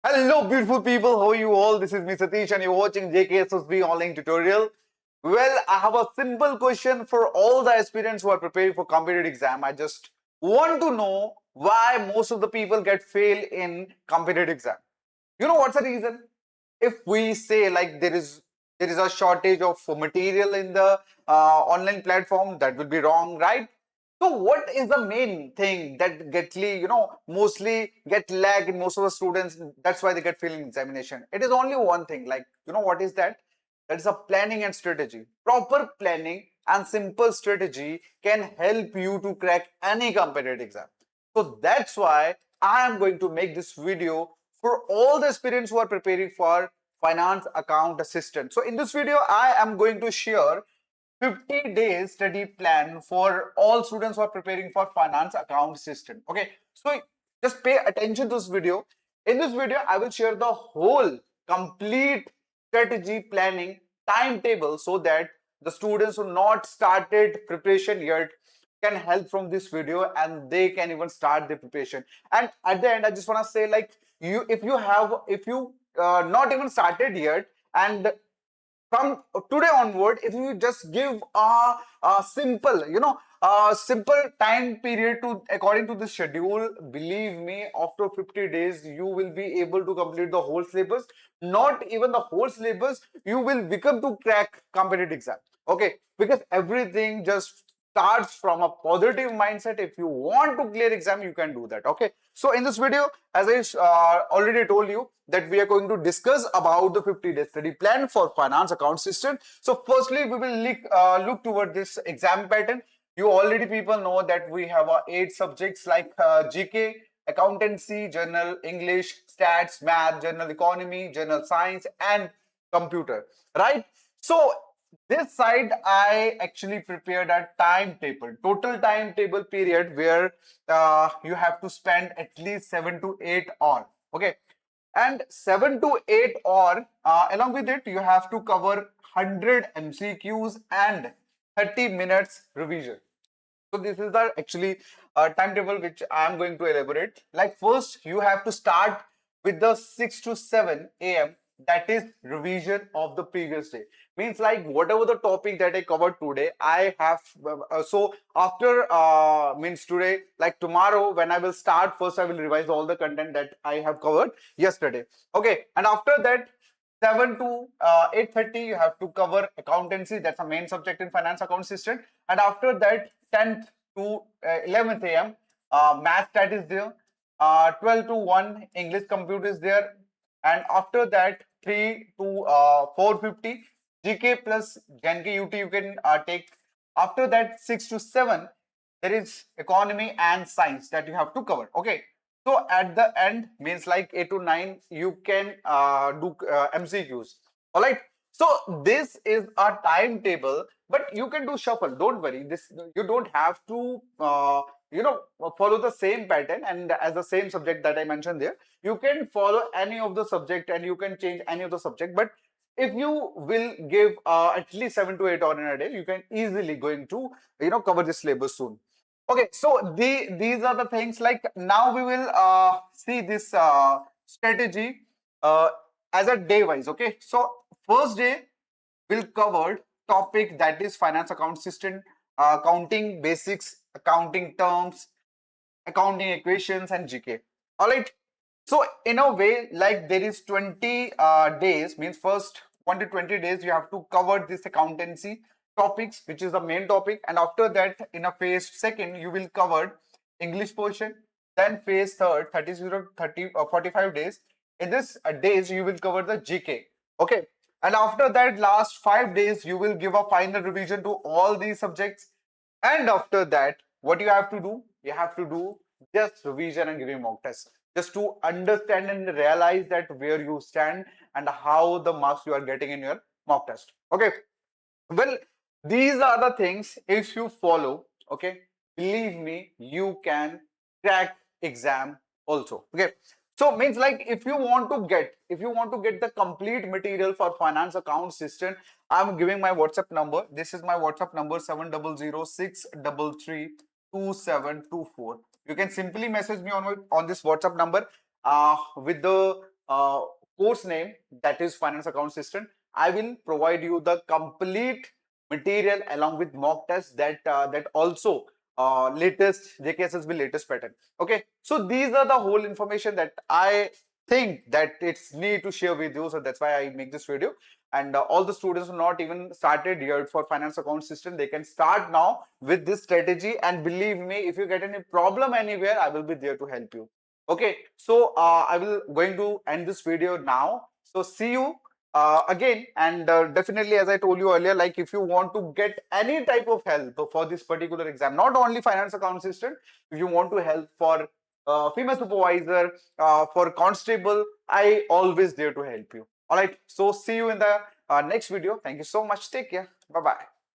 Hello, beautiful people. How are you all? This is me, Satish, and you're watching JKSSB online tutorial. Well, I have a simple question for all the aspirants who are preparing for competitive exam. I just want to know why most of the people get fail in competitive exam. You know what's the reason? If we say like there is a shortage of material in the online platform, that will be wrong, right? So what is the main thing that mostly get lag in most of the students? That's why they get fail in examination. It is only one thing. Like, you know what is that? That is a planning and strategy. Proper planning and simple strategy can help you to crack any competitive exam. So that's why I am going to make this video for all the aspirants who are preparing for finance account assistant. So in this video, I am going to share 50 days study plan for all students who are preparing for finance account assistant. Okay, so just pay attention to this video. In this video, I will share the whole complete strategy planning timetable so that the students who not started preparation yet can help from this video and they can even start the preparation. And at the end, I just want to say, like, if you not even started yet, and from today onward, if you just give a simple, simple time period to according to the schedule, believe me, after 50 days you will be able to complete the whole syllabus. Not even the whole syllabus, you will become to crack competitive exam. Okay, because everything just starts from a positive mindset. If you want to clear exam, you can do that. Okay, so in this video, as I already told you, that we are going to discuss about the 50-day study plan for finance account system. So firstly, we will look toward this exam pattern. You already people know that we have 8 subjects like GK, accountancy, general English, stats, math, general economy, general science, and computer, right? So this side, I actually prepared a timetable, total timetable period where you have to spend at least 7 to 8 hours. Okay, and 7 to 8 hours. Along with it, you have to cover 100 MCQs and 30 minutes revision. So this is the actually timetable which I am going to elaborate. Like first, you have to start with the 6 to 7 a.m. That is revision of the previous day. Means like whatever the topic that I covered today, I have so after means today, like tomorrow when I will start, first I will revise all the content that I have covered yesterday. Okay, and after that 7 to 8:30 you have to cover accountancy. That's a main subject in finance account system. And after that 10th to 11th a.m. Math stat is there. 12 to 1 English computer is there. And after that 3 to 4:50 GK plus GenK UT you can take. After that 6 to 7 there is economy and science that you have to cover. Okay, so at the end means like 8 to 9 you can do MCQs. All right, so this is a timetable, but you can do shuffle. Don't worry, this you don't have to follow the same pattern and as the same subject that I mentioned there. You can follow any of the subject and you can change any of the subject. But if you will give at least 7 to 8 hours in a day, you can easily going to cover this syllabus soon. Okay, so these are the things. Like now we will see this strategy uh, as a day wise. Okay, so first day will cover topic that is finance account system, accounting basics, accounting terms, accounting equations, and GK. All right. So in a way, like there is 20 days, means first 1 to 20 days you have to cover this accountancy topics, which is the main topic. And after that, in a phase second, you will cover English portion. Then phase third, 45 days. In this days, you will cover the GK. Okay. And after that, last 5 days, you will give a final revision to all these subjects. And after that, what you have to do? You have to do just revision and giving mock test, just to understand and realize that where you stand and how the marks you are getting in your mock test. Okay, well, these are the things. If you follow, okay, believe me, you can crack exam also. Okay, so means like if you want to get the complete material for finance account system, I'm giving my WhatsApp number. This is my WhatsApp number: 700-633-2724. You can simply message me on this WhatsApp number with the uh, course name, that is Finance Account System. I will provide you the complete material along with mock test that also latest JKSSB latest pattern. Okay, so these are the whole information that I think that it's need to share with you. So that's why I make this video. And all the students who not even started yet for finance account system, they can start now with this strategy. And believe me, if you get any problem anywhere, I will be there to help you. Okay, so I will going to end this video now. So see you again, and definitely, as I told you earlier, like if you want to get any type of help for this particular exam, not only finance account assistant, if you want to help for female supervisor, for constable, I always there to help you. All right, so see you in the next video. Thank you so much. Take care. Bye bye.